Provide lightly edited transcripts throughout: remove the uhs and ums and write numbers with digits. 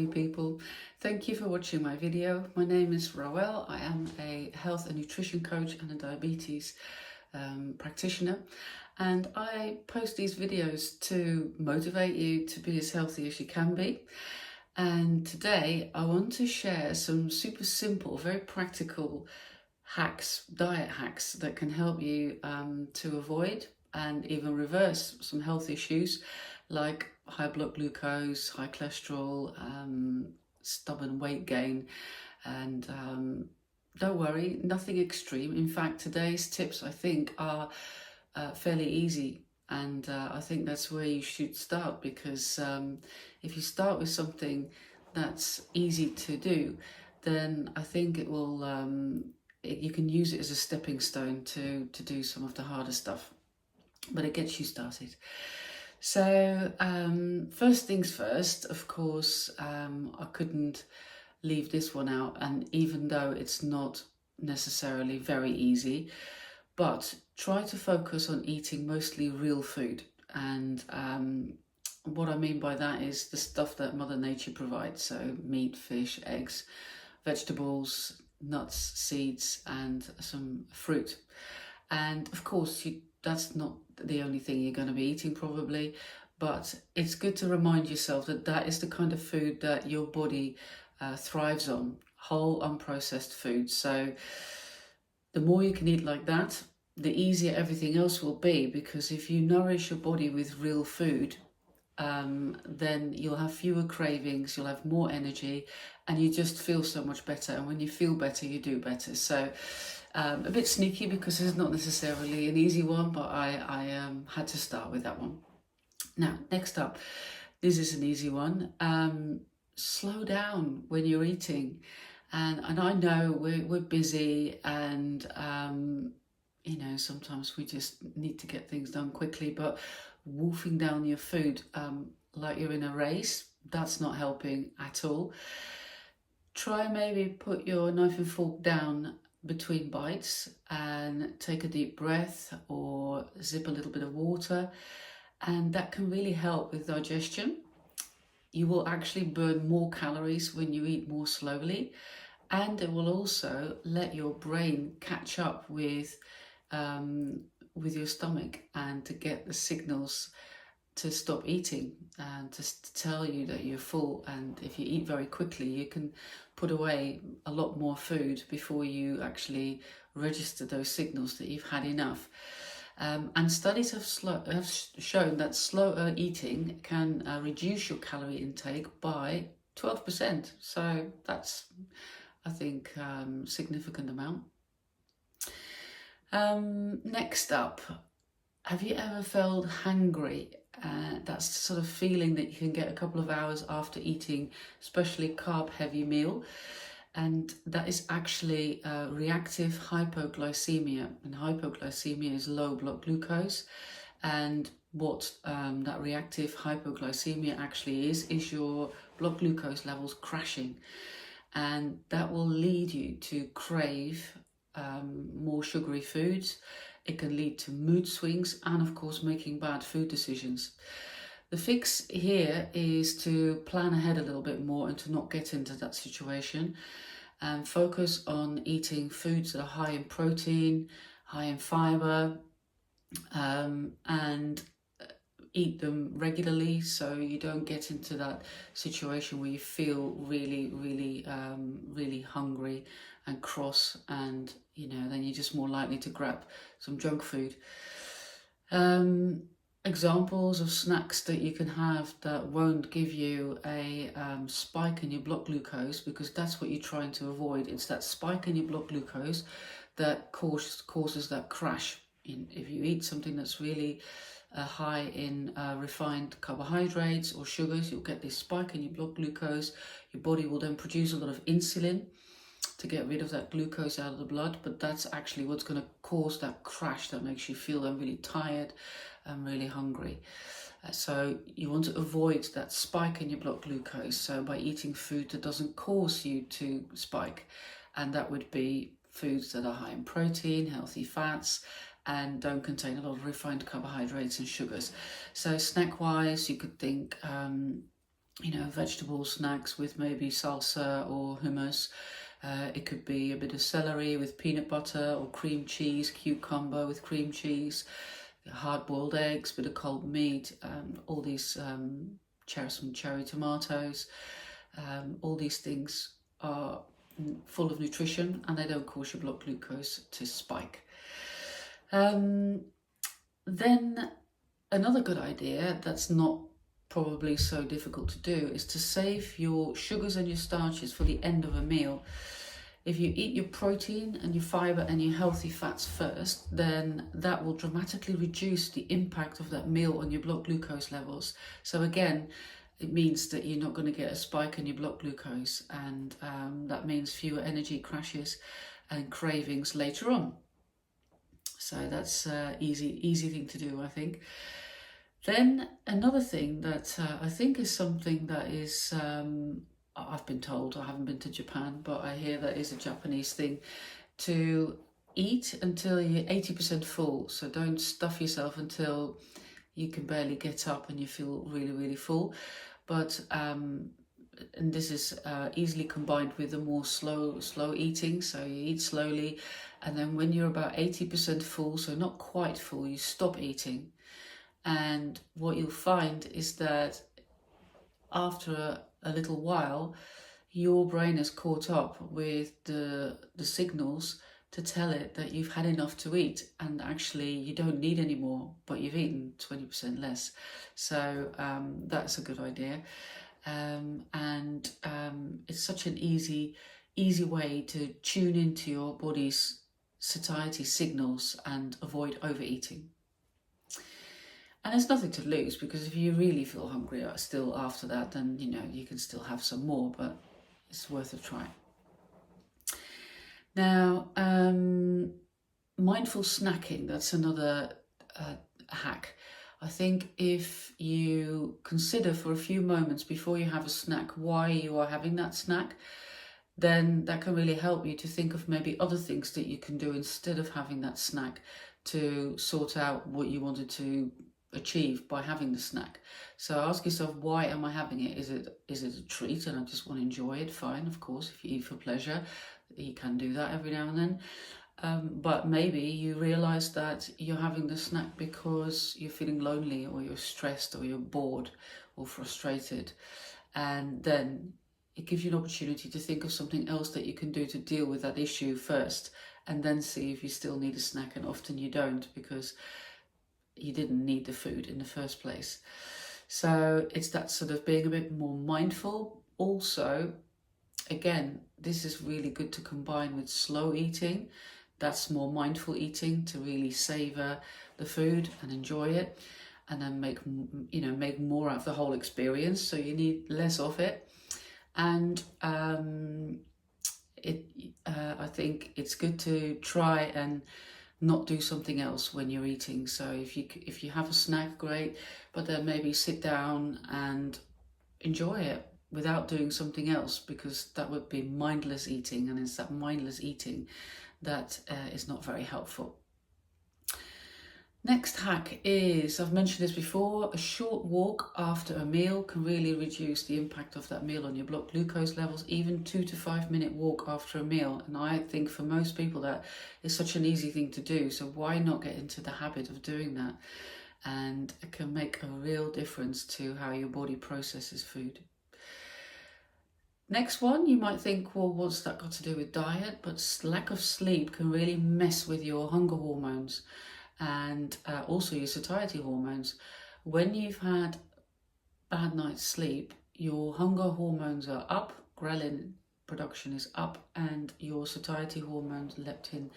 lovely people. Thank you for watching my video. My name is Roel. I am a health and nutrition coach and a diabetes practitioner, and I post these videos to motivate you to be as healthy as you can be. And today I want to share some super simple, very practical hacks, diet hacks that can help you to avoid and even reverse some health issues like high blood glucose, high cholesterol, stubborn weight gain. And don't worry, nothing extreme. In fact, today's tips I think are fairly easy, and I think that's where you should start, because if you start with something that's easy to do, then I think it will you can use it as a stepping stone to do some of the harder stuff, but it gets you started. So first things first, of course, I couldn't leave this one out, and even though it's not necessarily very easy, but try to focus on eating mostly real food. And what I mean by that is the stuff that Mother Nature provides, so meat, fish, eggs, vegetables, nuts, seeds, and some fruit. And of course, that's not the only thing you're going to be eating probably, but it's good to remind yourself that that is the kind of food that your body thrives on, whole unprocessed food. So the more you can eat like that, the easier everything else will be, because if you nourish your body with real food, then you'll have fewer cravings, you'll have more energy, and you just feel so much better. And when you feel better, you do better. So a bit sneaky, because it's not necessarily an easy one, but I had to start with that one. Now, next up, this is an easy one. Slow down when you're eating. And I know we're busy, and you know, sometimes we just need to get things done quickly, but wolfing down your food like you're in a race, that's not helping at all. Try maybe put your knife and fork down between bites and take a deep breath, or sip a little bit of water, and that can really help with digestion. You will actually burn more calories when you eat more slowly, and it will also let your brain catch up with your stomach, and to get the signals to stop eating, and to tell you that you're full. And if you eat very quickly, you can put away a lot more food before you actually register those signals that you've had enough. And studies have shown that slower eating can reduce your calorie intake by 12%. So that's, I think, significant amount. Next up, have you ever felt hangry? That's the sort of feeling that you can get a couple of hours after eating, especially carb-heavy meal. And that is actually reactive hypoglycemia. And hypoglycemia is low blood glucose. And what that reactive hypoglycemia actually is your blood glucose levels crashing. And that will lead you to crave more sugary foods. It can lead to mood swings, and of course making bad food decisions. The fix here is to plan ahead a little bit more and to not get into that situation, and focus on eating foods that are high in protein, high in fibre, and eat them regularly, so you don't get into that situation where you feel really hungry and cross, and you know, then you're just more likely to grab some junk food. Examples of snacks that you can have that won't give you a spike in your blood glucose, because that's what you're trying to avoid. It's that spike in your blood glucose that causes that crash. If you eat something that's really high in refined carbohydrates or sugars, you'll get this spike in your blood glucose. Your body will then produce a lot of insulin to get rid of that glucose out of the blood, but that's actually what's going to cause that crash that makes you feel really tired and really hungry. So you want to avoid that spike in your blood glucose, so by eating food that doesn't cause you to spike, and that would be foods that are high in protein, healthy fats, and don't contain a lot of refined carbohydrates and sugars. So snack wise, you could think vegetable snacks with maybe salsa or hummus. It could be a bit of celery with peanut butter or cream cheese, cucumber with cream cheese, hard-boiled eggs, bit of cold meat, all these some cherry tomatoes. All these things are full of nutrition and they don't cause your blood glucose to spike. Then another good idea that's not probably so difficult to do is to save your sugars and your starches for the end of a meal. If you eat your protein and your fibre and your healthy fats first, then that will dramatically reduce the impact of that meal on your blood glucose levels. So again, it means that you're not going to get a spike in your blood glucose, and that means fewer energy crashes and cravings later on. So that's an easy thing to do, I think. Then another thing that I think is something that is, I've been told, I haven't been to Japan, but I hear that is a Japanese thing, to eat until you're 80% full. So don't stuff yourself until you can barely get up and you feel really, really full. But and this is easily combined with a more slow eating. So you eat slowly, and then when you're about 80% full, so not quite full, you stop eating. And what you'll find is that after a little while, your brain has caught up with the signals to tell it that you've had enough to eat, and actually you don't need any more, but you've eaten 20% less. So that's a good idea. It's such an easy way to tune into your body's satiety signals and avoid overeating. And there's nothing to lose, because if you really feel hungry still after that, then you can still have some more, but it's worth a try. Now, mindful snacking, that's another hack. I think if you consider for a few moments before you have a snack why you are having that snack, then that can really help you to think of maybe other things that you can do instead of having that snack to sort out what you wanted to achieve by having the snack. So ask yourself, why am I having it? Is it a treat and I just want to enjoy it? Fine, of course, if you eat for pleasure, you can do that every now and then. But maybe you realize that you're having the snack because you're feeling lonely, or you're stressed, or you're bored or frustrated, and then it gives you an opportunity to think of something else that you can do to deal with that issue first, and then see if you still need a snack. And often you don't, because you didn't need the food in the first place. So it's that sort of being a bit more mindful. Also, again, this is really good to combine with slow eating. That's more mindful eating, to really savor the food and enjoy it, and then make more out of the whole experience. So you need less of it. And I think it's good to try and not do something else when you're eating. So if you have a snack, great, but then maybe sit down and enjoy it without doing something else, because that would be mindless eating, and it's that mindless eating that is not very helpful. Next hack is, I've mentioned this before, a short walk after a meal can really reduce the impact of that meal on your blood glucose levels. Even 2 to 5 minute walk after a meal, and I think for most people that is such an easy thing to do, so why not get into the habit of doing that? And it can make a real difference to how your body processes food. Next one, you might think, well, what's that got to do with diet? But lack of sleep can really mess with your hunger hormones and also your satiety hormones. When you've had bad night's sleep, your hunger hormones are up, ghrelin production is up, and your satiety hormones, leptin,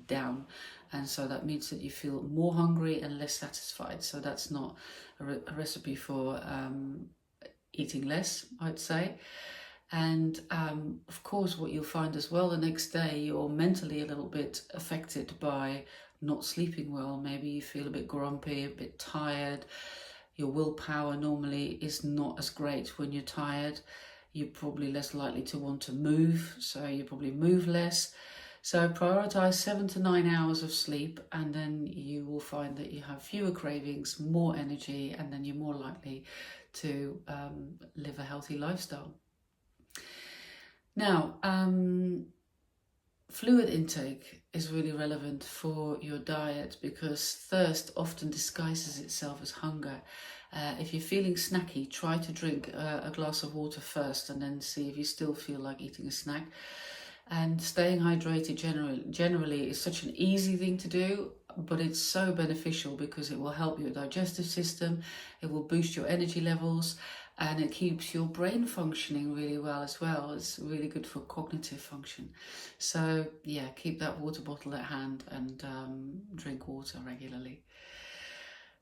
down. And so that means that you feel more hungry and less satisfied. So that's not a recipe for eating less, I'd say. And of course, what you'll find as well the next day, you're mentally a little bit affected by not sleeping well. Maybe you feel a bit grumpy, a bit tired. Your willpower normally is not as great when you're tired. You're probably less likely to want to move, so you probably move less. So prioritize 7 to 9 hours of sleep, and then you will find that you have fewer cravings, more energy, and then you're more likely to live a healthy lifestyle. Now, fluid intake is really relevant for your diet because thirst often disguises itself as hunger. If you're feeling snacky, try to drink a glass of water first and then see if you still feel like eating a snack. And staying hydrated generally is such an easy thing to do, but it's so beneficial because it will help your digestive system, it will boost your energy levels, and it keeps your brain functioning really well as well. It's really good for cognitive function. So yeah, keep that water bottle at hand and drink water regularly.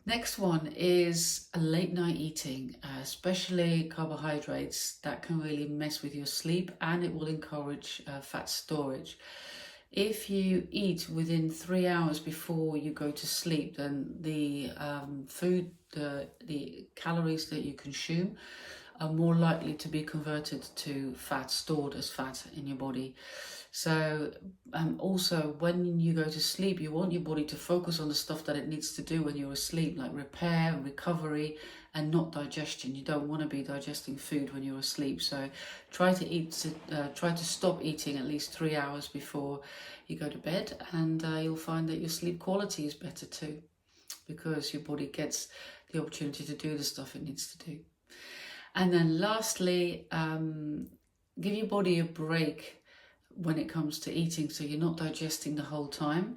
Next one is a late night eating, especially carbohydrates. That can really mess with your sleep, and it will encourage fat storage. If you eat within 3 hours before you go to sleep, then the food, the calories that you consume are more likely to be converted to fat, stored as fat in your body. So also when you go to sleep, you want your body to focus on the stuff that it needs to do when you're asleep, like repair, recovery, and not digestion. You don't want to be digesting food when you're asleep. So try to stop eating at least 3 hours before you go to bed, and you'll find that your sleep quality is better too, because your body gets the opportunity to do the stuff it needs to do. And then lastly, give your body a break when it comes to eating, so you're not digesting the whole time,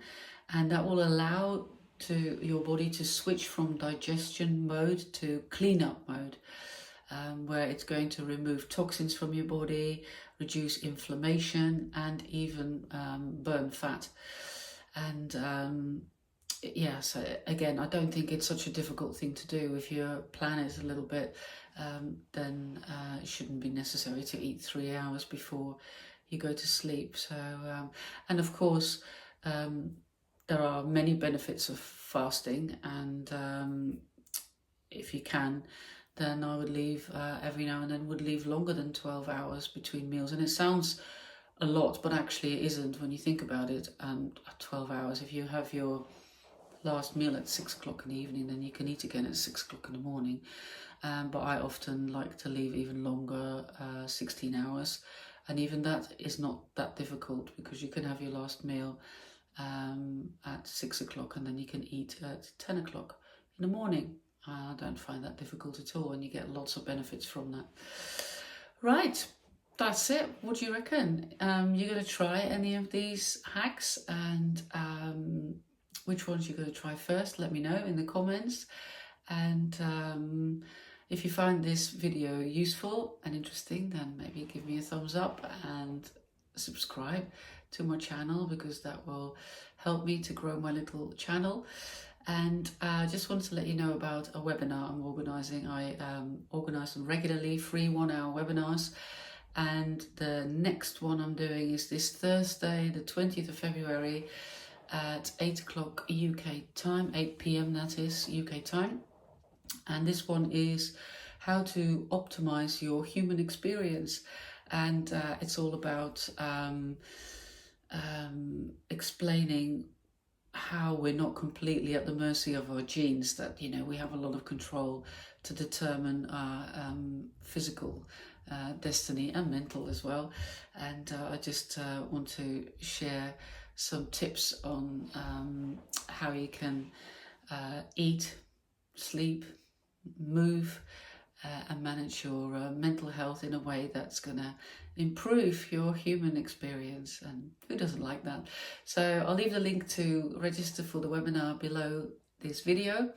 and that will allow your body to switch from digestion mode to cleanup mode, where it's going to remove toxins from your body, reduce inflammation, and even burn fat. And yeah, so again, I don't think it's such a difficult thing to do. If your plan is a little bit, then it shouldn't be necessary to eat 3 hours before you go to sleep. So, and of course, there are many benefits of fasting, and if you can, then I would leave every now and then would leave longer than 12 hours between meals. And it sounds a lot, but actually it isn't when you think about it. 12 hours, if you have your last meal at 6 o'clock in the evening, then you can eat again at 6 o'clock in the morning. But I often like to leave even longer, 16 hours. And even that is not that difficult, because you can have your last meal at 6 o'clock and then you can eat at 10 o'clock in the morning. I don't find that difficult at all, and you get lots of benefits from that. Right, that's it. What do you reckon? You're going to try any of these hacks, and which ones you're going to try first? Let me know in the comments. And if you find this video useful and interesting, then maybe give me a thumbs up and subscribe to my channel, because that will help me to grow my little channel. And I just wanted to let you know about a webinar I'm organising. I organise them regularly, free 1-hour webinars. And the next one I'm doing is this Thursday, the 20th of February at 8 o'clock UK time, 8 p.m. that is, UK time. And this one is how to optimize your human experience. And it's all about explaining how we're not completely at the mercy of our genes, that, you know, we have a lot of control to determine our physical destiny and mental as well. And I just want to share some tips on how you can eat, sleep, move, and manage your mental health in a way that's going to improve your human experience. And who doesn't like that? So I'll leave the link to register for the webinar below this video,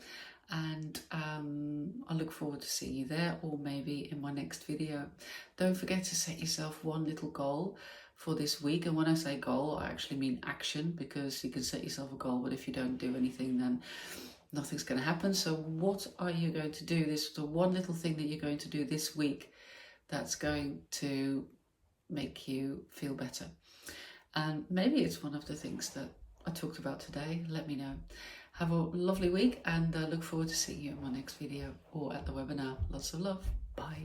and I look forward to seeing you there, or maybe in my next video. Don't forget to set yourself one little goal for this week. And when I say goal, I actually mean action, because you can set yourself a goal, but if you don't do anything, then nothing's going to happen. So what are you going to do? This is the one little thing that you're going to do this week that's going to make you feel better. And maybe it's one of the things that I talked about today. Let me know. Have a lovely week, and look forward to seeing you in my next video or at the webinar. Lots of love. Bye.